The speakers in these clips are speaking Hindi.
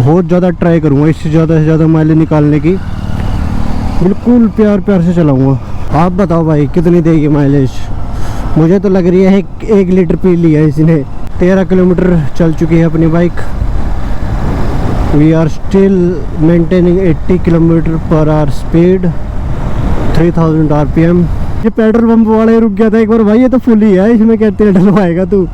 बहुत ज़्यादा ट्राई करूँगा इससे ज़्यादा से ज़्यादा माइलेज निकालने की। बिल्कुल प्यार प्यार से चलाऊँगा। आप बताओ भाई कितनी देगी माइलेज? मुझे तो लग रही है 1 लीटर पी लिया इसने। 13 किलोमीटर चल चुकी है अपनी bike. We are still maintaining 80 kilometre per hour speed, 3000 RPM। ये पेट्रोल पंप वाले रुक गया था एक बार भाई, ये तो फुल ही है, इसमें क्या तेल डलवाएगा तू?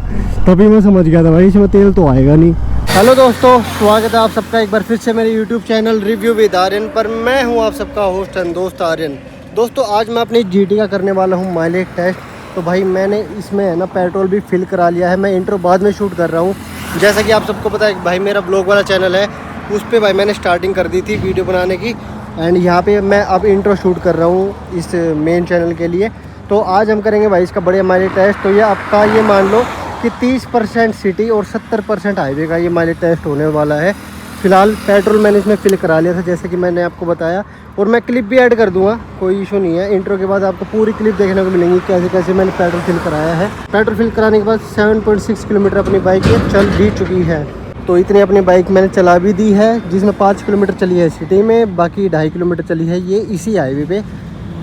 तभी मैं समझ गया था भाई इसमें तेल तो आएगा नहीं। हेलो दोस्तों, स्वागत है आप सबका एक बार फिर से मेरे YouTube channel review with Aryan पर। मैं हूं आप सबका होस्ट एंड दोस्त आर्यन। दोस्तों आज मैं अपनी GT का करने वाला हूं माइलेज टेस्ट। तो भाई मैंने इसमें है ना पेट्रोल भी फिल करा लिया है। मैं इंट्रो बाद में शूट कर रहा हूँ। जैसा कि आप सबको पता है भाई मेरा ब्लॉग वाला चैनल है, उस पर भाई मैंने स्टार्टिंग कर दी थी वीडियो बनाने की। एंड यहाँ पे मैं अब इंट्रो शूट कर रहा हूँ इस मेन चैनल के लिए। तो आज हम करेंगे भाई इसका बढ़िया माइलेज टेस्ट। तो ये आपका ये मान लो कि 30% सिटी और 70% हाईवे का ये माइलेज टेस्ट होने वाला है। फिलहाल पेट्रोल मैंने इसमें फिल करा लिया था जैसे कि मैंने आपको बताया, और मैं क्लिप भी ऐड कर दूंगा, कोई इशू नहीं है। इंट्रो के बाद आपको पूरी क्लिप देखने को मिलेंगी कैसे कैसे मैंने पेट्रोल फिल कराया है। पेट्रोल फिल कराने के बाद 7.6 किलोमीटर अपनी बाइक ये चल भी चुकी है। तो इतनी अपनी बाइक मैंने चला भी दी है, जिसमें 5 किलोमीटर चली है सिटी में, बाकी 2.5 किलोमीटर चली है ये इसी हाईवे पे।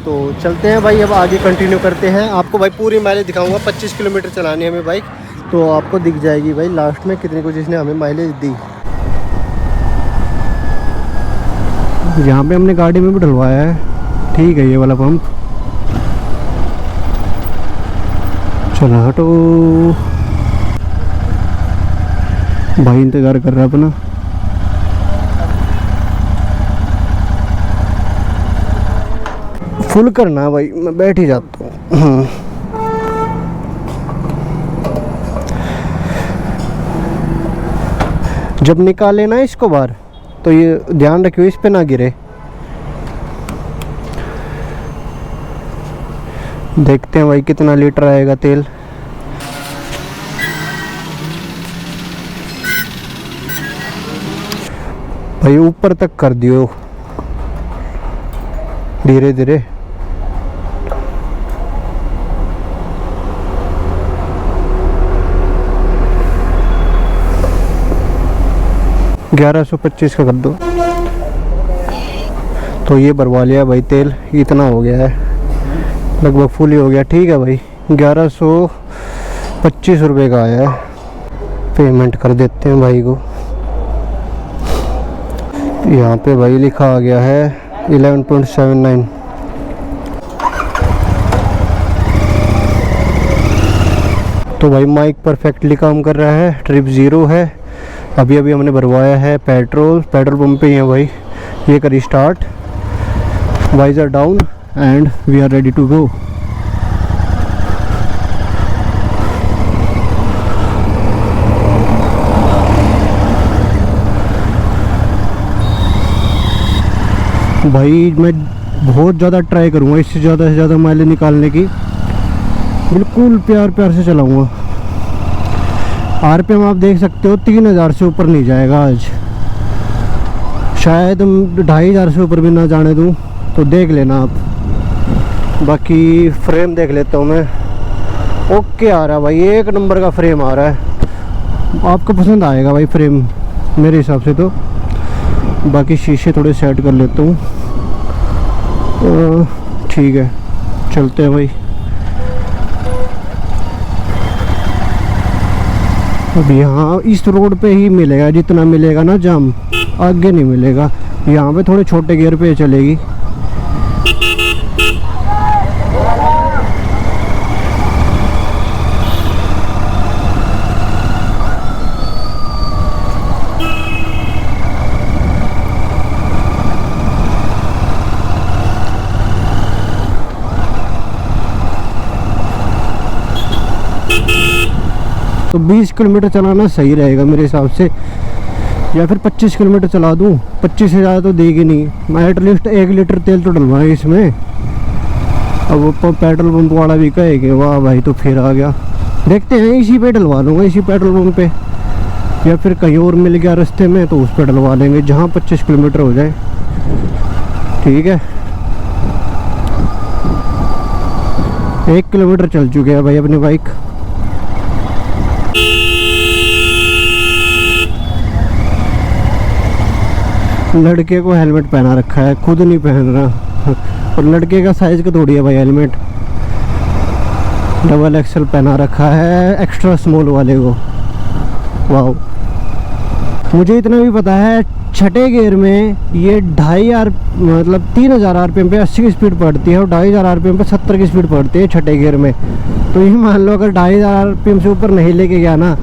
तो चलते हैं भाई, अब आगे कंटिन्यू करते हैं। आपको भाई पूरी माइलेज दिखाऊंगा। 25 किलोमीटर चलानी है हमें बाइक, तो आपको दिख जाएगी भाई लास्ट में कितनी कुछ इसने हमें माइलेज दी। यहाँ पे हमने गाड़ी में भी डलवाया है, ठीक है ये वाला पंप। चलो हटो भाई, इंतज़ार कर रहा है अपना। फुल करना भाई, मैं बैठ ही जाता हूँ। जब निकाले ना इसको बाहर तो ये ध्यान रखियो इस पे ना गिरे। देखते हैं भाई कितना लीटर आएगा तेल। भाई ऊपर तक कर दियो धीरे धीरे। $1125 का कर दो। तो ये भरवा लिया भाई तेल, इतना हो गया है, लगभग फुल ही हो गया। ठीक है भाई, 1125 रुपये का आया है। पेमेंट कर देते हैं भाई को। यहाँ पे भाई लिखा आ गया है 11.79। तो भाई माइक परफेक्टली काम कर रहा है, ट्रिप 0 है। अभी अभी हमने भरवाया है पेट्रोल पंप पे ही है भाई। ये करी start, visor down and we are ready to go. भाई मैं बहुत ज़्यादा ट्राई करूँगा इससे ज़्यादा से ज़्यादा माइलेज निकालने की। बिल्कुल प्यार प्यार से चलाऊँगा। RPM आप देख सकते हो 3000 से ऊपर नहीं जाएगा आज, शायद 2500 से ऊपर भी ना जाने दूँ, तो देख लेना आप। बाकी फ्रेम देख लेता हूँ मैं। ओके आ रहा है भाई, एक नंबर का फ्रेम आ रहा है। आपको पसंद आएगा भाई फ्रेम मेरे हिसाब से तो। बाकी शीशे थोड़े सेट कर लेता हूँ। ठीक है चलते हैं भाई। अब यहाँ इस रोड पे ही मिलेगा जितना मिलेगा ना जाम, आगे नहीं मिलेगा। यहाँ पे थोड़े छोटे गियर पे चलेगी। तो 20 किलोमीटर चलाना सही रहेगा मेरे हिसाब से, या फिर 25 किलोमीटर चला दूँ। 25 से ज़्यादा तो देगी नहीं। मैं एटलीस्ट 1 लीटर तेल तो डलवाएँ इसमें। अब वो पेट्रोल पंप वाला भी कहेगा वाह भाई तो फिर आ गया। देखते हैं इसी पे डलवा लूँगा, इसी पेट्रोल पंप पे, या फिर कहीं और मिल गया रास्ते में तो उस पर डलवा लेंगे जहाँ 25 किलोमीटर हो जाए। ठीक है 1 किलोमीटर चल चुके हैं भाई अपनी बाइक। लड़के को हेलमेट पहना रखा है, खुद नहीं पहन रहा। और लड़के का साइज का थोड़ी है भाई हेलमेट, डबल एक्सल पहना रखा है एक्स्ट्रा स्मॉल वाले को। वाह, मुझे इतना भी पता है छठे गियर में ये 2,500 मतलब 3,000 आरपीएम पे 80 की स्पीड पड़ती है और 2,500 आरपीएम पे 70 की स्पीड पड़ती है छठे गियर में। तो ये मान लो अगर 2,500 आरपीएम से ऊपर नहीं लेके गया ना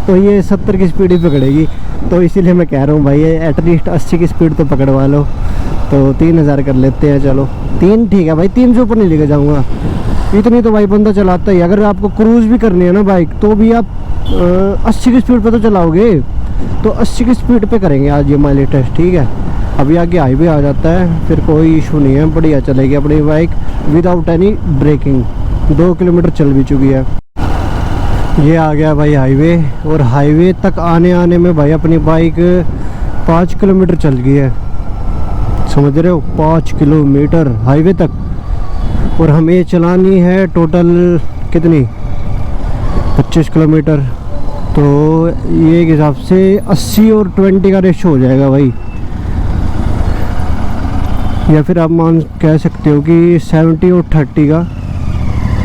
तो ये 70 की स्पीड ही पकड़ेगी। तो इसीलिए मैं कह रहा हूँ भाई एटलीस्ट 80 की स्पीड तो पकड़वा लो। तो 3,000 कर लेते हैं, चलो 3 ठीक है भाई, 3 से ऊपर नहीं लेके जाऊँगा। इतनी तो भाई बंदा चलाता ही। अगर आपको क्रूज़ भी करनी है ना बाइक तो भी आप 80 की स्पीड पे तो चलाओगे। तो 80 की स्पीड पे करेंगे आज ये माइलेज टेस्ट, ठीक है। अभी आगे हाईवे आ जाता है, फिर कोई इशू नहीं है, बढ़िया चलेगी अपनी bike without any braking. 2 kilometre चल भी चुकी है। ये आ गया भाई हाईवे, और हाईवे तक आने में भाई अपनी बाइक 5 किलोमीटर चल गई है, समझ रहे हो, 5 किलोमीटर हाईवे तक। और हमें चलानी है टोटल कितनी, 25 किलोमीटर। तो ये एक हिसाब से 80 और 20 का रेशो हो जाएगा भाई, या फिर आप मान कह सकते हो कि 70 और 30 का।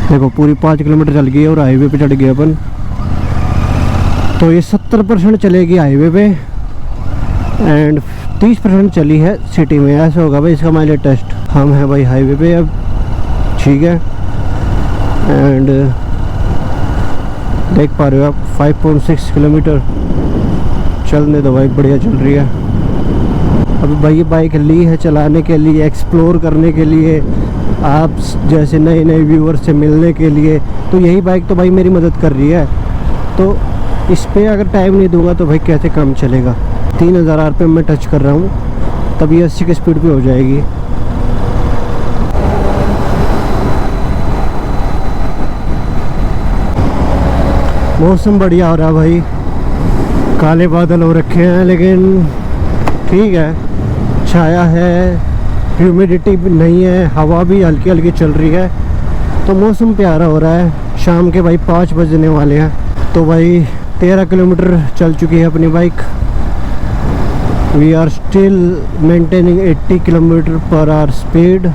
देखो पूरी 5 किलोमीटर चल गई है और हाईवे पे चढ़ गए अपन। तो ये 70% चलेगी हाईवे पे एंड 30% चली है सिटी में। ऐसा होगा भाई इसका माइलेज टेस्ट। हम हैं भाई हाईवे पे अब, ठीक है। एंड देख पा रहे हो आप 5.6 किलोमीटर चलने दो भाई, बढ़िया चल रही है। अभी भाई ये बाइक ली है चलाने के लिए, एक्सप्लोर करने के लिए, आप जैसे नए नए व्यूअर्स से मिलने के लिए। तो यही बाइक तो भाई मेरी मदद कर रही है। तो इस पे अगर टाइम नहीं दूंगा तो भाई कैसे काम चलेगा। 3,000 आरपीएम में टच कर रहा हूँ, तभी 80 की स्पीड पे हो जाएगी। मौसम बढ़िया हो रहा है भाई, काले बादल हो रखे हैं लेकिन ठीक है, छाया है, ह्यूमिडिटी भी नहीं है, हवा भी हल्की हल्की चल रही है। तो मौसम प्यारा हो रहा है। शाम के भाई 5 बजने वाले हैं। तो भाई 13 किलोमीटर चल चुकी है अपनी bike. We are still maintaining 80 kilometre per hour speed,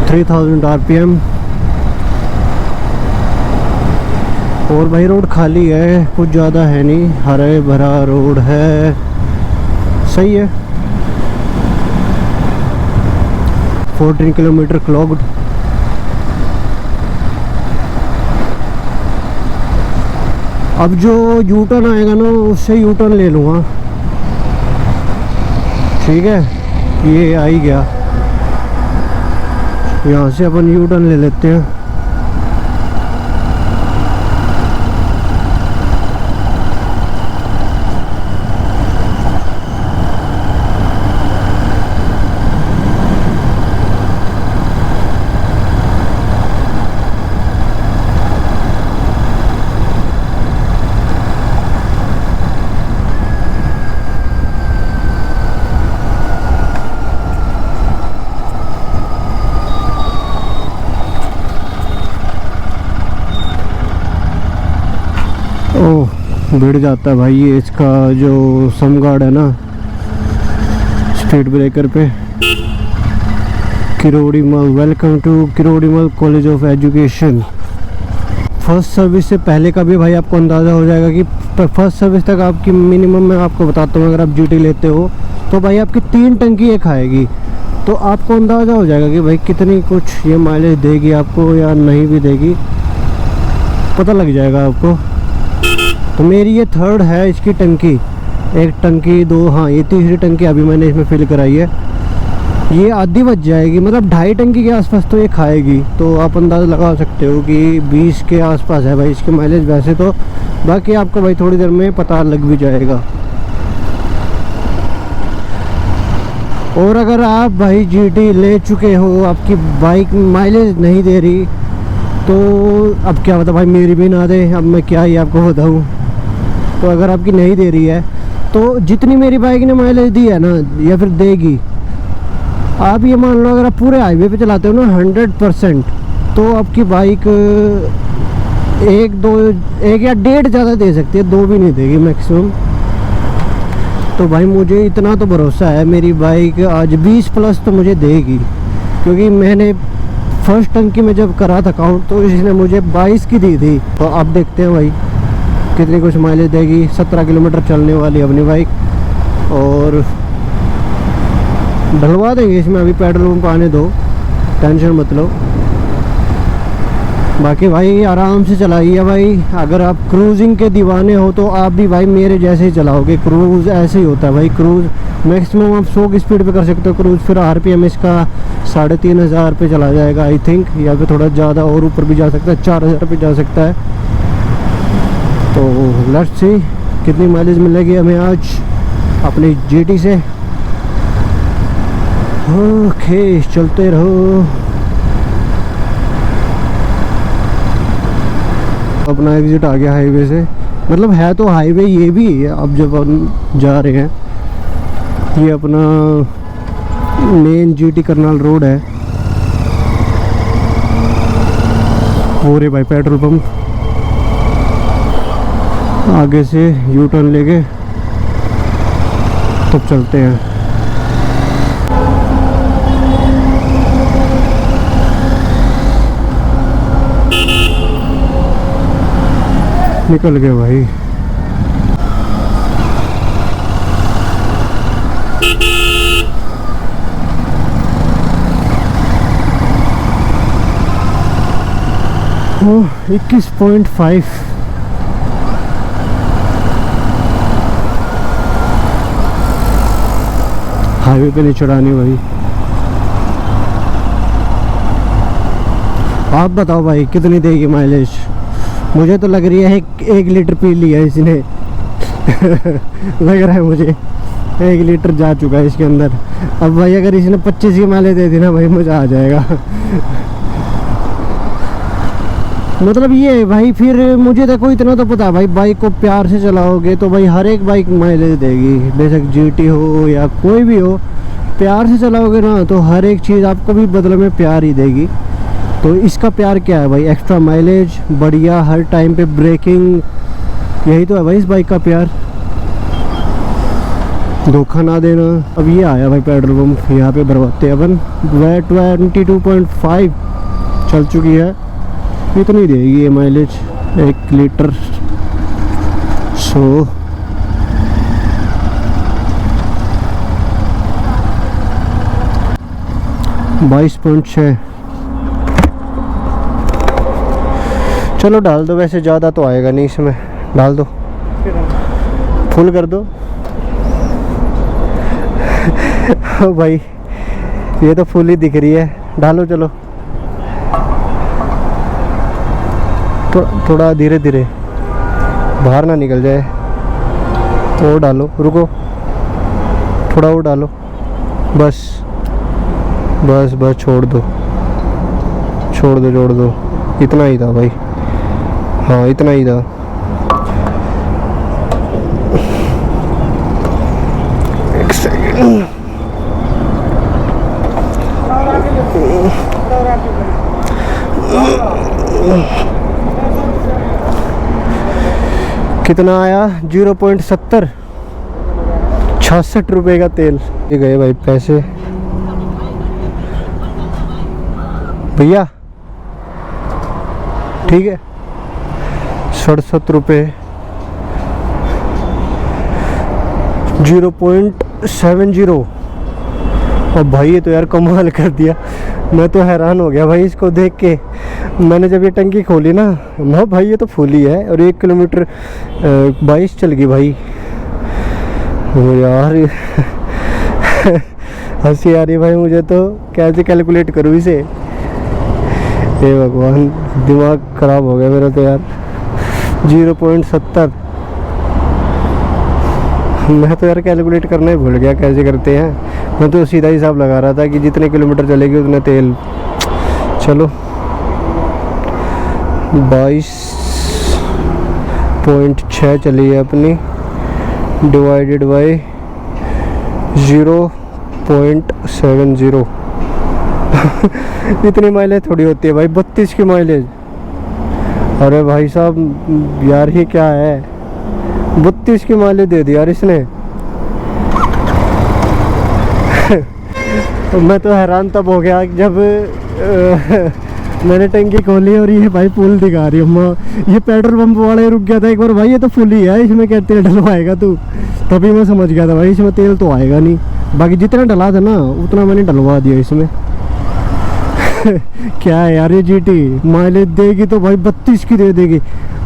3000 RPM. और भाई रोड खाली है, कुछ ज़्यादा है नहीं, हरे भरा रोड है, सही है। 14 किलोमीटर क्लॉक्ड। अब जो यू टर्न आएगा ना उससे यू टर्न ले लूँगा, ठीक है। ये आ ही गया, यहाँ से अपन यू टर्न ले लेते हैं। भिड़ जाता है भाई ये इसका जो समगार्ड है ना स्पीड ब्रेकर पे। Kirorimal, welcome to Kirorimal college of education. First service से पहले का भी भाई आपको अंदाज़ा हो जाएगा कि फर्स्ट सर्विस तक आपकी मिनिमम, मैं आपको बताता हूँ, अगर आप जीटी लेते हो तो भाई आपकी 3 टंकी एक आएगी। तो आपको अंदाज़ा हो जाएगा कि भाई कितनी कुछ ये माइलेज देगी आपको या नहीं भी देगी, पता लग जाएगा आपको। तो मेरी ये 3rd है इसकी टंकी, 1 टंकी 2, हाँ ये 3री टंकी अभी मैंने इसमें फिल कराई है। ये आधी बच जाएगी, मतलब 2.5 टंकी के आसपास तो ये खाएगी। तो आप अंदाज़ा लगा सकते हो कि 20 के आसपास है भाई इसकी माइलेज वैसे तो। बाकी आपको भाई थोड़ी देर में पता लग भी जाएगा। और अगर आप भाई जीटी ले चुके हो, आपकी बाइक माइलेज नहीं दे रही, तो अब क्या बता भाई मेरी भी ना दे, अब मैं क्या ही आपको बताऊँ। तो अगर आपकी नहीं दे रही है तो जितनी मेरी बाइक ने माइलेज दी है ना या फिर देगी, आप ये मान लो अगर आप पूरे हाईवे पे चलाते हो ना 100%, तो आपकी बाइक 1 या 1.5 ज़्यादा दे सकती है, 2 भी नहीं देगी मैक्सिमम। तो भाई मुझे इतना तो भरोसा है मेरी बाइक आज 20 प्लस तो मुझे देगी, क्योंकि मैंने फर्स्ट टंकी में जब करा था काउंट तो इसने मुझे 22 की दी थी। तो अब देखते हैं भाई कितनी कुछ माइलेज देगी। 17 किलोमीटर चलने वाली अपनी बाइक, और ढलवा देंगे इसमें, अभी पेट्रोल पंप आने दो, टेंशन मत लो। बाकी भाई आराम से चलाइए भाई, अगर आप क्रूजिंग के दीवाने हो तो आप भी भाई मेरे जैसे ही चलाओगे। क्रूज ऐसे ही होता है भाई, क्रूज मैक्सिमम आप 100 की स्पीड पे कर सकते हो क्रूज, फिर आरपीएम इसका 3500 पे चला जाएगा आई थिंक, या फिर थोड़ा ज़्यादा और ऊपर भी जा सकता है, 4000 पे जा सकता है। तो लेट्स सी कितनी माइलेज मिलेगी हमें आज अपनी जीटी से। ओके चलते रहो। अपना एग्जिट आ गया हाईवे से, मतलब है तो हाईवे ये भी है। अब जब हम जा रहे हैं, ये अपना मेन जीटी करनाल रोड है। हो रे भाई पेट्रोल पंप, आगे से यू टर्न लेके तब चलते हैं। निकल गए भाई। ओह 21.5। हाईवे पे नहीं चढ़ानी भाई। आप बताओ भाई कितनी देगी माइलेज। मुझे तो लग रही है 1 लीटर पी लिया इसने लग रहा है मुझे 1 लीटर जा चुका है इसके अंदर। अब भाई अगर इसने 25 की माइलेज दे दी ना भाई मज़ा आ जाएगा मतलब ये है भाई, फिर मुझे देखो इतना तो पता है भाई, बाइक को प्यार से चलाओगे तो भाई हर एक बाइक माइलेज देगी, बेशक जीटी हो या कोई भी हो। प्यार से चलाओगे ना तो हर एक चीज़ आपको भी बदले में प्यार ही देगी। तो इसका प्यार क्या है भाई, एक्स्ट्रा माइलेज, बढ़िया हर टाइम पे ब्रेकिंग, यही तो है भाई इस बाइक का प्यार, धोखा ना देना। अब ये आया भाई पेट्रोल पंप, यहाँ पे भरवाते हैं अपन। 22.5 चल चुकी है, इतनी देगी ये माइलेज 1 लीटर। 22.6। चलो डाल दो, वैसे ज़्यादा तो आएगा नहीं इसमें, डाल दो, फुल कर दो ओ भाई ये तो फुल ही दिख रही है, डालो चलो। थोड़ा धीरे धीरे, बाहर ना निकल जाए। और डालो, रुको थोड़ा और डालो, बस बस बस, छोड़ दो छोड़ दो छोड़ दो, इतना ही था भाई, हाँ इतना ही था। एक सेकंड, कितना आया 0.70, 66 रुपये का तेल। ये गए भाई पैसे भैया, ठीक है 67 रुपये 0.70। और भाई ये तो यार कमाल कर दिया, मैं तो हैरान हो गया भाई इसको देख के। मैंने जब ये टंकी खोली ना, मैं भाई ये तो फुल ही है, और 1 किलोमीटर 22 चल गई भाई। यार हंसी आ रही भाई मुझे तो, कैसे कैलकुलेट करूँ इसे, हे भगवान दिमाग ख़राब हो गया मेरा तो यार। 0.70, मैं तो यार कैलकुलेट करना ही भूल गया कैसे करते हैं। मैं तो सीधा हिसाब लगा रहा था कि जितने किलोमीटर चलेगी उतने तेल। चलो 22.6 चली है अपनी, डिवाइडेड बाय 0.70 इतनी माइलेज थोड़ी होती है भाई, 32 की माइलेज। अरे भाई साहब यार ये क्या है, 32 की माइलेज दे दी यार इसने। तो मैं तो हैरान तब हो गया जब मैंने टंकी खोली और ये भाई फुल दिखा रही अम्मा। ये पेट्रोल पंप वाले रुक गया था एक बार, भाई ये तो फुल ही है, इसमें क्या तेल डलवाएगा तू? तभी मैं समझ गया था भाई इसमें तेल तो आएगा नहीं। बाकी जितना डला था ना उतना मैंने डलवा दिया इसमें। क्या है यार ये जीटी माइलेज देगी तो भाई 32 की दे देगी।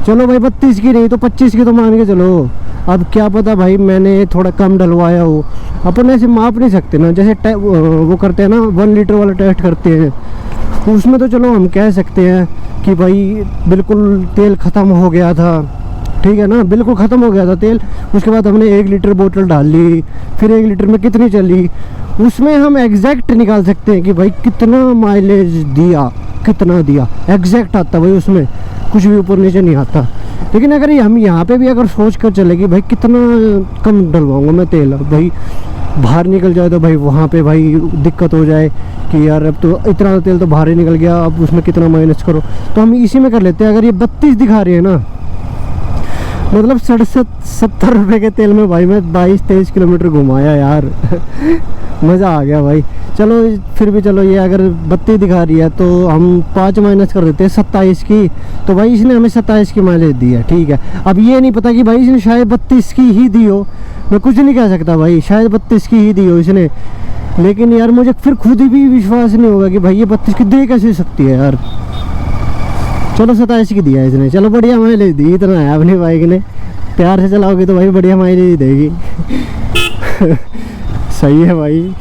चलो भाई 32 की नहीं तो 25 की तो मान के चलो। अब क्या पता भाई मैंने थोड़ा कम डलवाया हो, अपन ऐसे माप नहीं सकते ना। जैसे वो करते हैं ना 1 लीटर वाला टेस्ट करते हैं, उसमें तो चलो हम कह सकते हैं कि भाई बिल्कुल तेल ख़त्म हो गया था, ठीक है ना, बिल्कुल ख़त्म हो गया था तेल। उसके बाद हमने 1 लीटर बोतल डाल ली, फिर 1 लीटर में कितनी चली, उसमें हम एग्जैक्ट निकाल सकते हैं कि भाई कितना माइलेज दिया, कितना दिया, एग्जैक्ट आता भाई, उसमें कुछ भी ऊपर नीचे नहीं आता। लेकिन अगर ये हम यहाँ पे भी अगर सोच कर चले कि भाई कितना कम डलवाऊंगा मैं तेल, भाई बाहर निकल जाए तो भाई वहाँ पे भाई दिक्कत हो जाए कि यार अब तो इतना तेल तो बाहर ही निकल गया, अब उसमें कितना माइनस करो, तो हम इसी में कर लेते हैं। अगर ये 32 दिखा रही है ना, मतलब 67-70 रुपये के तेल में भाई मैं 22-23 किलोमीटर घुमाया यार। मज़ा आ गया भाई। चलो फिर भी चलो, ये अगर 32 दिखा रही है तो हम 5 माइनस कर देते हैं 27 की, तो भाई इसने हमें 27 की माइलेज दी है, ठीक है। अब ये नहीं पता कि भाई इसने शायद 32 की ही दी हो, मैं कुछ नहीं कह सकता भाई, शायद 32 की ही दी हो इसने। लेकिन यार मुझे फिर खुद भी विश्वास नहीं होगा कि भाई ये 32 की दे कैसे सकती है यार। चलो 27 की दिया इसने, चलो बढ़िया माइलेज दी, इतना है अपनी बाइक ने। प्यार से चलाओगे तो भाई बढ़िया माइलेज देगी। सही है भाई।